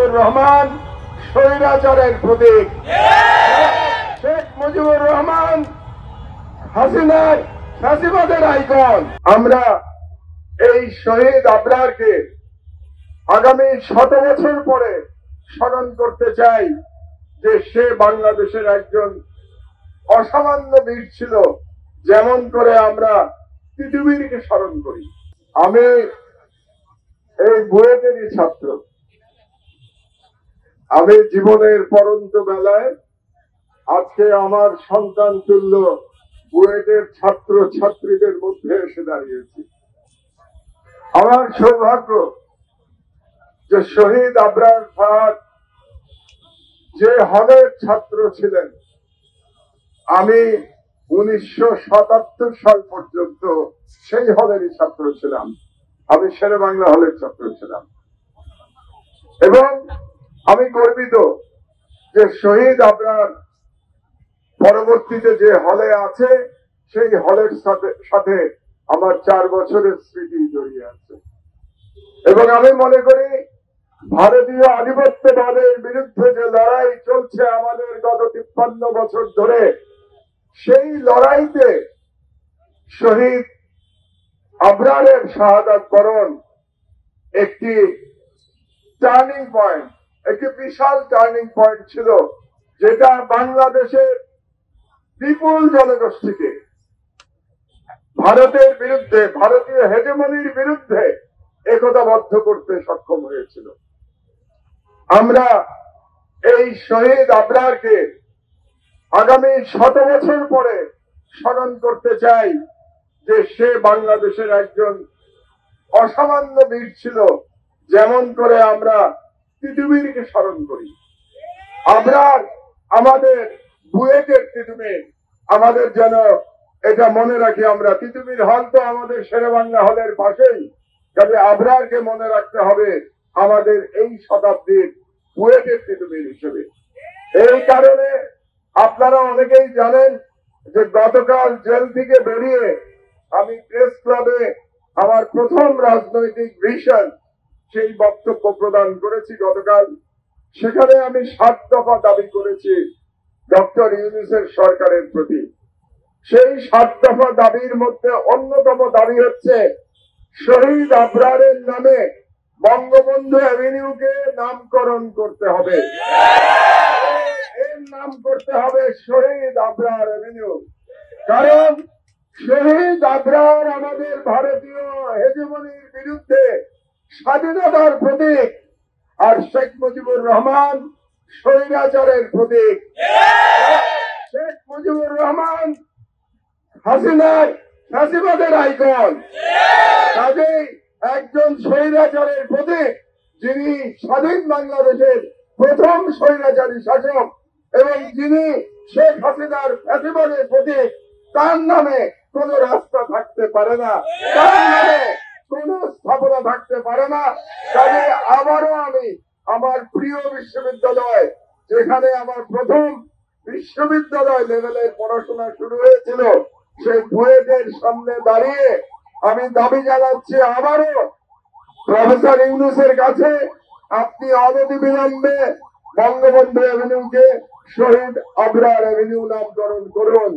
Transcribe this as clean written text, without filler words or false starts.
মুজিবুর রহমান স্বৈরাচারের প্রতীক, শেখ মুজিবুর রহমান হাসিনার ফ্যাসিবাদের আইকন। আমরা এই শহীদ আবরারকে আগামী 100 বছর পরে স্মরণ করতে চাই যে সে বাংলাদেশের একজন অসামান্য বীর ছিল, যেমন করে আমরা তিতুমীরকে স্মরণ করি। আমি এই বুয়েটেরই ছাত্র। আমি জীবনের পরন্ত বেলায় আজকে আমার সন্তান তুল্য বুয়েটের ছাত্র ছাত্রীদের মধ্যে এসে দাঁড়িয়েছি। আমার সৌভাগ্য যে শহীদ আবরার ফাহাদ যে হলের ছাত্র ছিলেন, আমি 1977 সাল পর্যন্ত সেই হলেরই ছাত্র ছিলাম। আমি শেরেবাংলা হলের ছাত্র ছিলাম এবং আমি গর্বিত যে শহীদ আবরার পরবর্তীতে যে হলে আছে সেই হলের সাথে আমার 4 বছরের স্মৃতি জড়িয়ে আছে। এবং আমি মনে করি ভারতীয় আধিপত্যবাদের বিরুদ্ধে যে লড়াই চলছে আমাদের গত 53 বছর ধরে, সেই লড়াইতে শহীদ আবরারের শাহাদাত বরণ একটি টার্নিং পয়েন্ট, একটি বিশাল টার্নিং পয়েন্ট ছিল, যেটা বাংলাদেশের বিপুল জনগোষ্ঠীকে ভারতের বিরুদ্ধে, ভারতীয় হেজেমনির বিরুদ্ধে একতাবদ্ধ করতে সক্ষম হয়েছিল। আমরা এই শহীদ আবরারকে আগামী 100 বছর পরে স্মরণ করতে চাই যে সে বাংলাদেশের একজন অসামান্য বীর ছিল, যেমন করে আমরা তিতুমীরকে স্মরণ করি। আবরার আমাদের বুয়েটের তিতুমীর, আমাদের যেন এটা মনে রাখি। আমরা তিতুমীর হল তো আমাদের শেরেবাংলা হলের পাশেই, কাজে আবরারকে মনে রাখতে হবে আমাদের এই শতাব্দীর বুয়েটের তিতুমীর হিসেবে। এই কারণে আপনারা অনেকেই জানেন যে গতকাল জেল থেকে বেরিয়ে আমি প্রেস ক্লাবে আমার প্রথম রাজনৈতিক ভিশন সেই বক্তব্য প্রদান করেছি গতকাল। সেখানে আমি 7 দফা দাবি করেছি ডক্টর ইউনূসের সরকারের প্রতি। সেই 7 দফা দাবির মধ্যে অন্যতম দাবি হচ্ছে শহীদ আবরারের নামে বঙ্গবন্ধু অ্যাভিনিউকে নামকরণ করতে হবে। এর নাম করতে হবে শহীদ আবরার অ্যাভিনিউ। কারণ শহীদ আবরার আমাদের ভারতীয় হেজেমনির বিরুদ্ধে স্বাধীনতার প্রতীক, আর শেখ মুজিবুর রহমান স্বৈরাচারের প্রতীক। শেখ মুজিবুর রহমান হাসিনার ফ্যাসিবাদের আইকন। কাজেই একজন স্বৈরাচারের প্রতীক, যিনি স্বাধীন বাংলাদেশের প্রথম স্বৈরাচারী শাসক এবং যিনি শেখ হাসিনার ফ্যাসিবাদের প্রতীক, তার নামে কোন রাস্তা থাকতে পারে না, তার নামে কোন স্থাপনা থাকতে পারে না। কাজে আবারও আমি আমার প্রিয় বিশ্ববিদ্যালয়, যেখানে আমার প্রথম বিশ্ববিদ্যালয় লেভেলের পড়াশোনা শুরু হয়েছিল, সেই বুয়েটের সামনে দাঁড়িয়ে আমি দাবি জানাচ্ছি আবারও প্রফেসর ইউনূসের কাছে, আপনি অনতিবিলম্বে বঙ্গবন্ধু অ্যাভিনিউকে শহীদ আবরার অ্যাভিনিউ নামকরণ করুন।